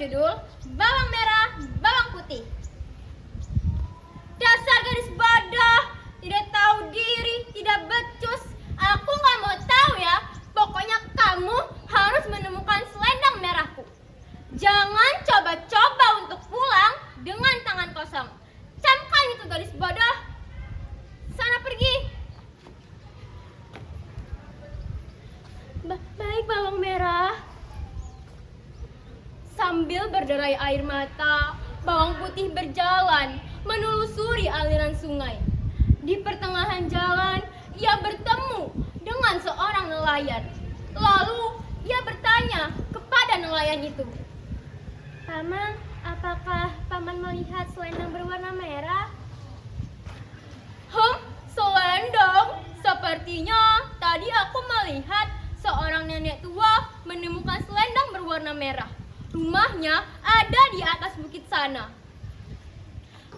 berjudul Bawang Merah, Bawang Putih. Dasar gadis bodoh, tidak tahu diri, tidak becus. Aku gak mau tahu ya. Pokoknya kamu harus menemukan selendang merahku. Jangan coba-coba untuk pulang dengan tangan kosong. Camkan itu gadis bodoh. Sana pergi. Baik Bawang Merah. Sambil berderai air mata, Bawang Putih berjalan menelusuri aliran sungai. Di pertengahan jalan, ia bertemu dengan seorang nelayan. Lalu, ia bertanya kepada nelayan itu, "Paman, apakah Paman melihat selendang berwarna merah?" Selendang? Sepertinya tadi aku melihat seorang nenek tua menemukan selendang berwarna merah. Rumahnya ada di atas bukit sana.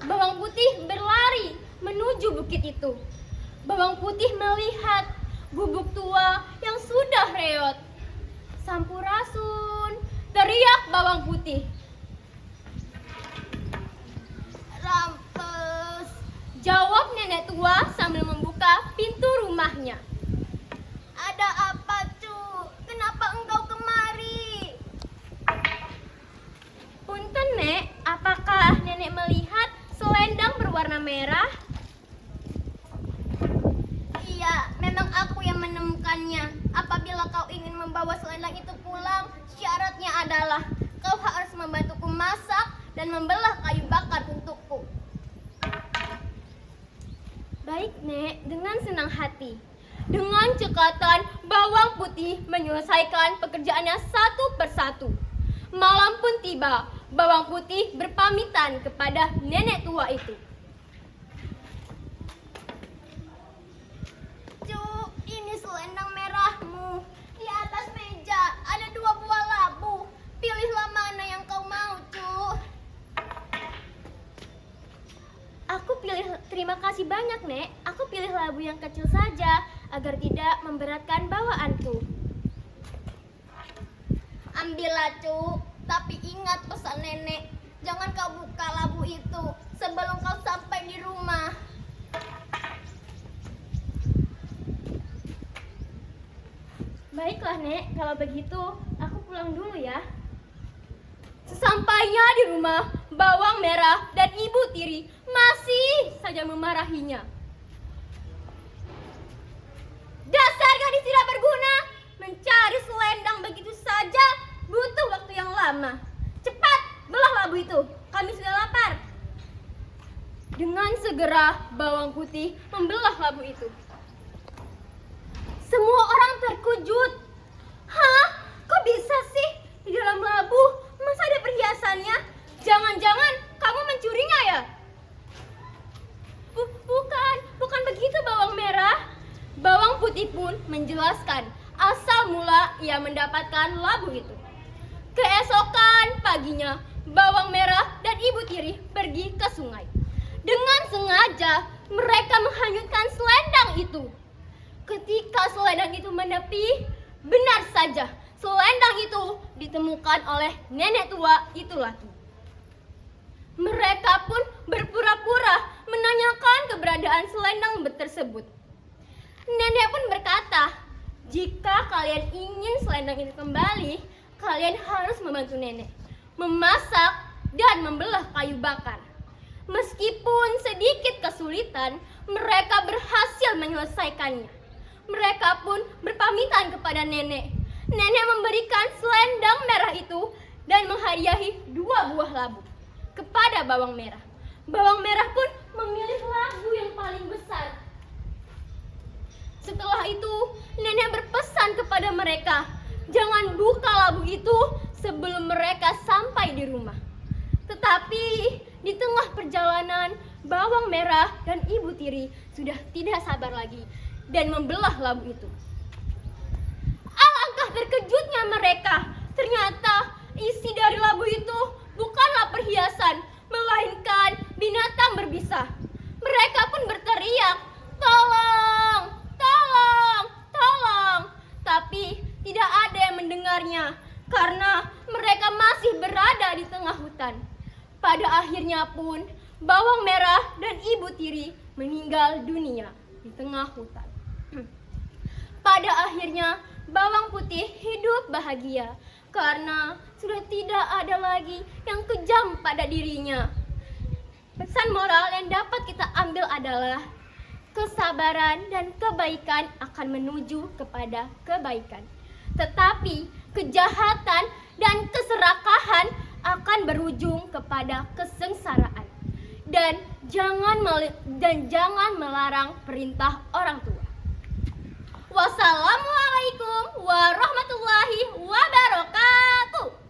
Bawang Putih berlari menuju bukit itu. Bawang Putih melihat gubuk tua yang sudah reot. "Sampurasun!" teriak Bawang Putih. "Rampes!" jawab nenek tua sambil membuka pintu rumahnya. "Ada apa, Cu? Kenapa engkau kemari?" "Punten, Nek, apakah Nenek melihat selendang berwarna merah?" "Iya, memang aku yang menemukannya. Apabila kau ingin membawa selendang itu pulang, syaratnya adalah kau harus membantuku masak dan membelah kayu bakar untukku." "Baik, Nek, dengan senang hati." Dengan cekatan, Bawang Putih menyelesaikan pekerjaannya satu persatu. Malam pun tiba. Bawang Putih berpamitan kepada nenek tua itu. "Cu, ini selendang merahmu. Di atas meja ada 2 buah labu. Pilihlah mana yang kau mau, Cu." Terima kasih banyak, Nek. Aku pilih labu yang kecil saja agar tidak memberatkan bawaanku." "Ambillah, Cu. Tapi ingat pesan nenek, jangan kau buka labu itu sebelum kau sampai di rumah." "Baiklah, Nek. Kalau begitu, aku pulang dulu ya." Sesampainya di rumah, Bawang Merah dan Ibu Tiri masih saja memarahinya. "Dasar gadis tidak berguna, mencari selendang begitu saja butuh waktu yang lama. Cepat, belah labu itu, kami sudah lapar." Dengan segera Bawang Putih membelah labu itu. Semua orang terkejut. "Hah? Kok bisa sih? Di dalam labu masa ada perhiasannya? Jangan-jangan kamu mencurinya ya?" Bukan begitu Bawang Merah." Bawang Putih pun menjelaskan asal mula ia mendapatkan labu itu. Keesokan paginya, Bawang Merah dan Ibu Tiri pergi ke sungai. Dengan sengaja mereka menghanyutkan selendang itu. Ketika selendang itu menepi, benar saja selendang itu ditemukan oleh nenek tua itu lagi. Mereka pun berpura-pura menanyakan keberadaan selendang tersebut. Nenek pun berkata, "Jika kalian ingin selendang itu kembali, kalian harus membantu nenek memasak dan membelah kayu bakar." Meskipun sedikit kesulitan, mereka berhasil menyelesaikannya. Mereka pun berpamitan kepada nenek. Nenek memberikan selendang merah itu dan menghadiahi 2 buah labu kepada Bawang Merah. Bawang Merah pun memilih labu yang paling besar. Setelah itu, nenek berpesan kepada mereka, jangan buka labu itu sebelum mereka sampai di rumah. Tetapi di tengah perjalanan, Bawang Merah dan Ibu Tiri sudah tidak sabar lagi dan membelah labu itu. Alangkah terkejutnya mereka. Ternyata isi dari labu itu bukanlah perhiasan, melainkan binatang berbisa. Mereka pun berteriak, "Tolong! Tolong! Tolong!" Tapi tidak ada yang mendengarnya karena mereka masih berada di makan. Pada akhirnya pun bawang merah dan ibu tiri meninggal dunia di tengah hutan. Pada akhirnya bawang putih hidup bahagia karena sudah tidak ada lagi yang kejam pada dirinya. Pesan moral yang dapat kita ambil adalah kesabaran dan kebaikan akan menuju kepada kebaikan. Tetapi kejahatan dan keserakahan akan berujung kepada kesengsaraan. Dan jangan melarang perintah orang tua. Wassalamualaikum warahmatullahi wabarakatuh.